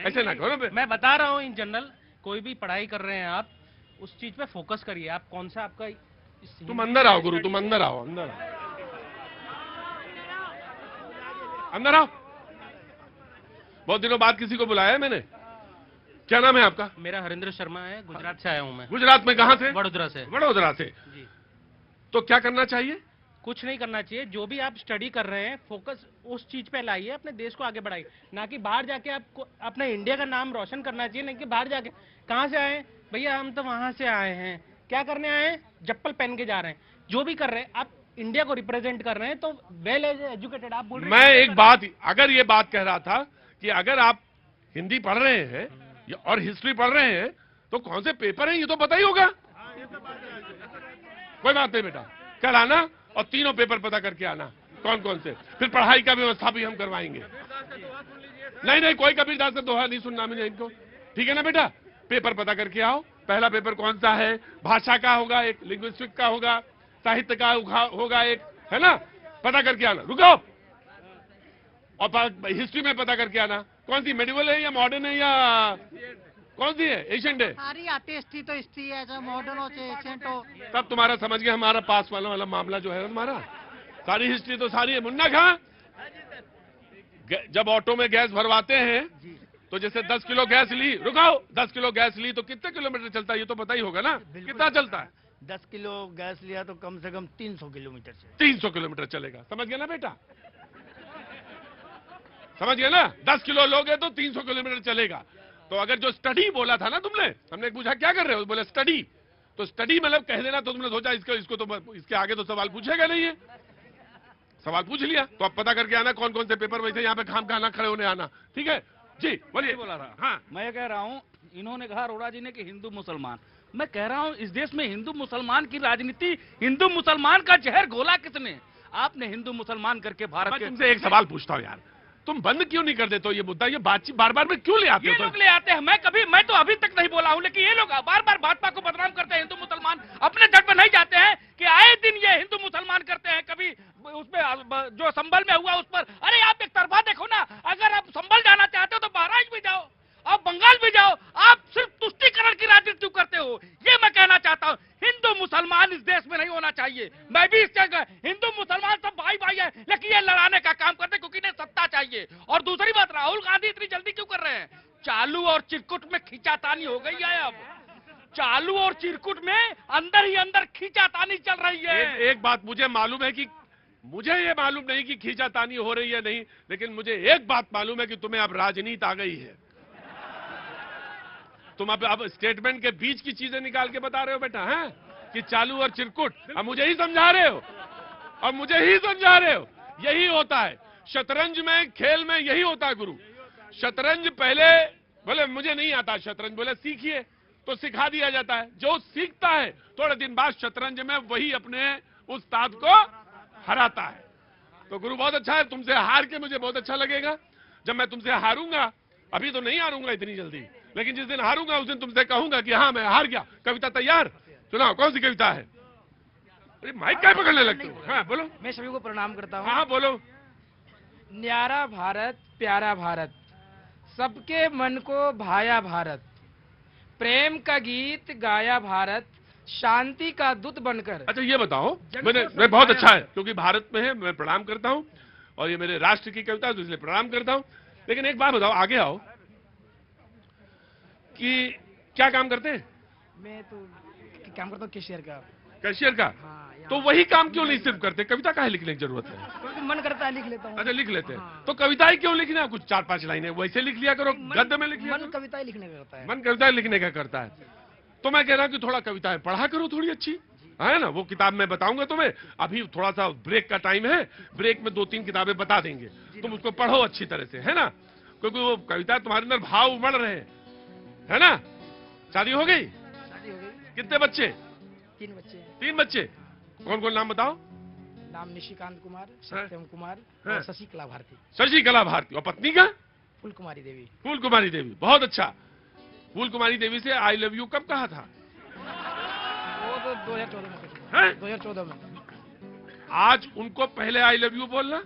ऐसे ना करो। मैं बता रहा हूँ इन जनरल, कोई भी पढ़ाई कर रहे हैं आप, उस चीज पे फोकस करिए। आप कौन सा आपका तुम अंदर आओ गुरु, तुम अंदर आओ, अंदर आओ, अंदर आओ। बहुत दिनों बाद किसी को बुलाया है मैंने। क्या नाम है आपका? मेरा हरिंद्र शर्मा है, गुजरात से आया हूँ मैं। गुजरात में कहाँ से? वडोदरा से। वडोदरा से जी। तो क्या करना चाहिए? कुछ नहीं करना चाहिए। जो भी आप स्टडी कर रहे हैं, फोकस उस चीज पे लाइए, अपने देश को आगे बढ़ाइए। ना कि बाहर जाके आपको अपने इंडिया का नाम रोशन करना चाहिए। नहीं कि बाहर जाके, कहाँ से आए भैया? हम तो वहां से आए हैं। क्या करने आए हैं? चप्पल पहन के जा रहे हैं। जो भी कर रहे हैं, आप इंडिया को रिप्रेजेंट कर रहे हैं, तो वेल एजुकेटेड आप बोल रहे हैं। मैं एक बात, अगर ये बात कह रहा था कि अगर आप हिंदी पढ़ रहे हैं और हिस्ट्री पढ़ रहे हैं तो कौन से पेपर हैं ये तो पता ही होगा। कोई बात नहीं बेटा, कल आना और तीनों पेपर पता करके आना कौन कौन से, फिर पढ़ाई का व्यवस्था भी हम करवाएंगे। नहीं नहीं, कोई कबीरदास का दोहा नहीं सुनना मुझे इनको, ठीक है ना बेटा? पेपर पता करके आओ। पहला पेपर कौन सा है? भाषा का होगा एक, लिंग्विस्टिक का होगा, साहित्य का होगा एक, है ना? पता करके आना। रुको, और हिस्ट्री में पता करके आना कौन सी मेडिवल है या मॉडर्न है या कौन सी है, एशियंट है? सारी आती तो हिस्ट्री है, चाहे मॉडर्न हो चाहे एशियंट हो। तब तुम्हारा समझ गया हमारा पास वाला मामला जो है तुम्हारा। सारी हिस्ट्री तो सारी है। मुन्ना खां, जब ऑटो में गैस भरवाते हैं तो जैसे 10 किलो गैस ली, रुकाओ, 10 किलो गैस ली तो कितने किलोमीटर चलता है ये तो पता ही होगा ना? कितना चलता है? 10 किलो गैस लिया तो कम से कम 300 किलोमीटर से 300 किलोमीटर चलेगा। समझ गया ना बेटा? समझ गया ना? 10 किलो लोगे तो 300 किलोमीटर चलेगा। तो अगर जो स्टडी बोला था ना तुमने, हमने पूछा क्या कर रहे हो, बोले स्टडी। तो स्टडी मतलब कह देना, तो तुमने सोचा इसको तो इसके आगे तो सवाल पूछेगा नहीं है। सवाल पूछ लिया तो अब पता करके आना कौन कौन से पेपर, वैसे यहाँ पे खाम खाना खड़े होने आना, ठीक है जी? बोलिए। बोला था। हाँ, मैं ये कह रहा हूँ, इन्होंने कहा अरोड़ा जी ने कि हिंदू मुसलमान, मैं कह रहा हूँ इस देश में हिंदू मुसलमान की राजनीति, हिंदू मुसलमान का जहर घोला किसने? आपने हिंदू मुसलमान करके भारत के। तुमसे एक सवाल पूछता हूँ यार, तुम बंद क्यों नहीं कर देते हो ये मुद्दा? ये बातचीत बार बार में क्यों ले आते हो? ये लोग ले आते हैं। मैं तो अभी तक नहीं बोला हूँ, लेकिन ये लोग बार बार भाजपा को बदनाम करते हैं। हिंदू मुसलमान अपने जड़ पर नहीं जाते हैं कि आए दिन ये हिंदू मुसलमान करते हैं। कभी उसमें जो संभल में हुआ उस पर, अरे आप एक तरफा देखो ना। अगर आप संभल जाना चाहते हो तो महाराष्ट्र भी जाओ, आप बंगाल भी जाओ। आप सिर्फ तुष्टीकरण की राजनीति क्यों करते हो? ये मैं कहना चाहता हूँ। हिंदू मुसलमान इस देश में नहीं होना चाहिए। मैं भी इस जगह, हिंदू मुसलमान सब भाई भाई है, लेकिन ये लड़ाने का काम करते क्योंकि इन्हें सत्ता चाहिए। और दूसरी बात, राहुल गांधी इतनी जल्दी क्यों कर रहे हैं? चालू और चिरकुट में खींचातानी हो गई है। अब चालू और चिरकुट में अंदर ही अंदर खींचातानी चल रही है। एक बात मुझे मालूम है कि, मुझे ये मालूम नहीं कि खींचातानी हो रही है नहीं, लेकिन मुझे एक बात मालूम है कि तुम्हें अब राजनीति आ गई है। तुम अब स्टेटमेंट के बीच की चीजें निकाल के बता रहे हो बेटा, हैं कि चालू और चिरकुट। अब मुझे ही समझा रहे हो, और मुझे ही समझा रहे हो। यही होता है शतरंज में, खेल में यही होता है गुरु। शतरंज पहले बोले मुझे नहीं आता शतरंज, बोले सीखिए, तो सिखा दिया जाता है। जो सीखता है थोड़े दिन बाद शतरंज में वही अपने उस्ताद को हराता है। तो गुरु बहुत अच्छा है, तुमसे हार के मुझे बहुत अच्छा लगेगा। जब मैं तुमसे हारूंगा, अभी तो नहीं हारूंगा इतनी जल्दी, लेकिन जिस दिन हारूंगा उस दिन तुमसे कहूंगा कि हाँ मैं हार गया। कविता तैयार? सुनाओ, कौन सी कविता है? अरे माइक क्या पकड़ने लगते हो? हाँ बोलो। मैं सभी को प्रणाम करता हूँ। हाँ बोलो। न्यारा भारत प्यारा भारत, सबके मन को भाया भारत, प्रेम का गीत गाया भारत, शांति का दूत बनकर। अच्छा ये बताओ, मैं बहुत अच्छा है क्योंकि भारत में है, मैं प्रणाम करता हूँ, और ये मेरे राष्ट्र की कविता है तो इसलिए प्रणाम करता हूँ। लेकिन एक बात बताओ, आगे आओ, कि क्या काम करते हैं? मैं तो काम करता हूँ कैशियर का। कैशियर का? हाँ, तो वही काम क्यों नहीं सिर्फ करते? कविता काहे लिखने की जरूरत है? क्योंकि मन करता है लिख लेता हूँ। अच्छा लिख लेते हैं। हाँ। तो कविताएं क्यों लिखना? कुछ 4-5 लाइनें वैसे लिख लिया करो, गद्य में लिख लिया मन करो। कविताएं लिखने का होता है। मन कविताएं लिखने का करता है। तो मैं कह रहा हूं कि थोड़ा कविताएं पढ़ा करो थोड़ी अच्छी, है ना? वो किताब मैं बताऊंगा तुम्हें। अभी थोड़ा सा ब्रेक का टाइम है, ब्रेक में 2-3 किताबें बता देंगे, तुम उसको पढ़ो अच्छी तरह से, है ना? क्योंकि वो कविता तुम्हारे अंदर भाव उमड़ रहे हैं, है ना? शादी हो गई? शादी हो गई। कितने बच्चे? 3 बच्चे हैं। 3 बच्चे। कौन कौन नाम बताओ? नाम निशिकांत कुमार, सत्यम कुमार हाँ। और शशि कला भारती। शशि कला भारती। और पत्नी का? फूल कुमारी देवी। फूल कुमारी देवी। बहुत अच्छा। फूल कुमारी देवी से आई लव यू कब कहा था? वो तो 2014 में कुछ हैं? 2014 में। आज उनको पहले आई लव यू बोलना,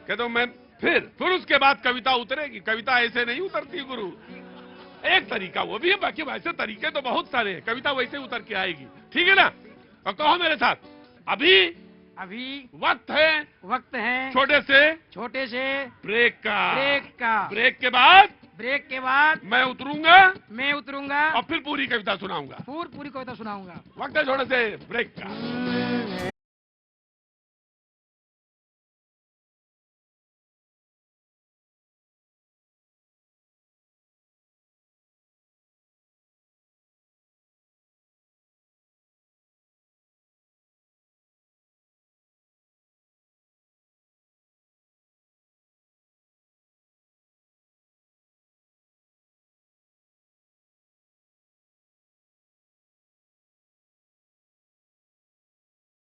कहता हूं मैं फिर उसके बाद कविता उतरेगी। कविता ऐसे नहीं उतरती गुरु, एक तरीका वो भी है, बाकी वैसे तरीके तो बहुत सारे हैं, कविता वैसे उतर के आएगी। ठीक है ना? और कहो मेरे साथ, अभी अभी वक्त है छोटे से ब्रेक का। ब्रेक के बाद मैं उतरूंगा मैं उतरूंगा और फिर पूरी कविता सुनाऊंगा। पूरी कविता सुनाऊंगा। वक्त है छोटे से ब्रेक का।